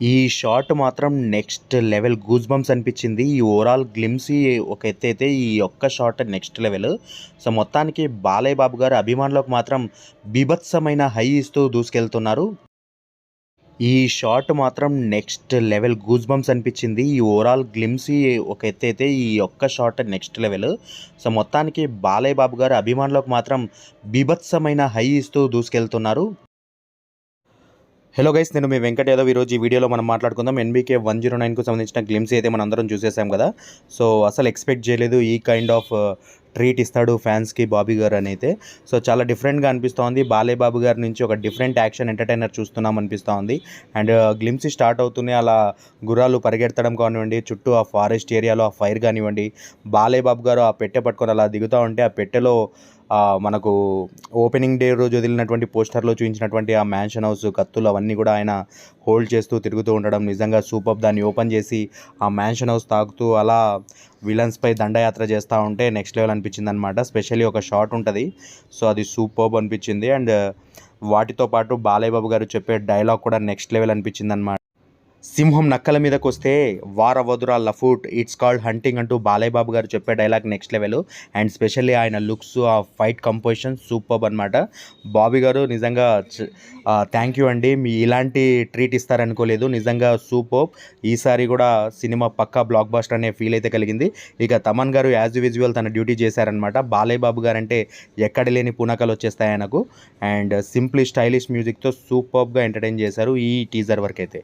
ఈ షాట్ మాత్రం next level goose bumps అనిపించింది. ఈ ఓవరాల్ గ్లిమ్స్ ఒక ఎత్తైతే ఈ ఒక్క షాట్ నెక్స్ట్ లెవెల్. సో మొత్తానికి బాలయ్య బాబు గారు అభిమానులకు మాత్రం బీభత్సమైన హై ఇస్తూ దూసుకెళ్తున్నారు. ఈ షాట్ మాత్రం నెక్స్ట్ లెవెల్ గూస్ బంప్స్ అనిపించింది. ఈ ఓవరాల్ గ్లిమ్స్ ఒక ఎత్తైతే ఈ ఒక్క షాట్ నెక్స్ట్ లెవెల్. సో మొత్తానికి బాలయ్య బాబు గారు అభిమానులకు మాత్రం బీభత్సమైన హై ఇస్తూ దూసుకెళ్తున్నారు. హలో గైస్, నేను మీ వెంకట్ యాదవ్. ఈరోజు ఈ వీడియోలో మనం మాట్లాడుకుందాం ఎన్బీకే 109కు సంబంధించిన గ్లిమ్స్ అయితే మనం అందరం చూసేసాం కదా. సో అసలు ఎక్స్పెక్ట్ చేయలేదు ఈ కైండ్ ఆఫ్ ట్రీట్ ఇస్తాడు ఫ్యాన్స్కి బాబీ గారు అని అయితే. సో చాలా డిఫరెంట్గా అనిపిస్తోంది. బాలయ్య బాబు గారి నుంచి ఒక డిఫరెంట్ యాక్షన్ ఎంటర్టైనర్ చూస్తున్నాం అనిపిస్తోంది. అండ్ గ్లిమ్స్ స్టార్ట్ అవుతూనే అలా గుర్రాలు పరిగెత్తడం కానివ్వండి, చుట్టూ ఆ ఫారెస్ట్ ఏరియాలో ఆ ఫైర్ కానివ్వండి, బాలయ్య బాబు గారు ఆ పెట్టె పట్టుకొని అలా దిగుతూ ఉంటే ఆ పెట్టెలో మనకు ఓపెనింగ్ డే రోజు వదిలినటువంటి పోస్టర్లో చూపించినటువంటి ఆ మ్యాన్షన్ హౌస్ కత్తులు అవన్నీ కూడా ఆయన హోల్డ్ చేస్తూ తిరుగుతూ ఉండడం నిజంగా సూపర్. దాన్ని ఓపెన్ చేసి ఆ మ్యాన్షన్ హౌస్ తాకుతూ అలా విలన్స్పై దండయాత్ర చేస్తూ ఉంటే నెక్స్ట్ లెవెల్ అనిపించింది అనమాట. స్పెషల్లీ ఒక షాట్ ఉంటుంది, సో అది సూపర్ అనిపించింది. అండ్ వాటితో పాటు బాలయ్య బాబు గారు చెప్పే డైలాగ్ కూడా నెక్స్ట్ లెవెల్ అనిపించింది అనమాట. సింహం నక్కల మీదకి వస్తే వారవదురా లఫూట్, ఇట్స్ కాల్డ్ హంటింగ్ అంటూ బాలయ్య బాబు గారు చెప్పే dialogue next level. And specially ఆయన లుక్స్, ఆ ఫైట్ కంపోజిషన్ సూపర్ అనమాట. బాబీ గారు నిజంగా థ్యాంక్ యూ అండి, మీ ఇలాంటి ట్రీట్ ఇస్తారనుకోలేదు. నిజంగా సూపర్. ఈసారి కూడా సినిమా పక్కా బ్లాక్ బస్టర్ అనే ఫీల్ అయితే కలిగింది. ఇక తమన్ గారు యాజ్ యూజువల్ తన డ్యూటీ చేశారనమాట. బాలయ్య బాబు గారు అంటే ఎక్కడ లేని పూనకాలు వచ్చేస్తాయి ఆయనకు. అండ్ సింప్లీ స్టైలిష్ మ్యూజిక్తో సూపర్గా ఎంటర్టైన్ చేశారు ఈ టీజర్ వరకు అయితే.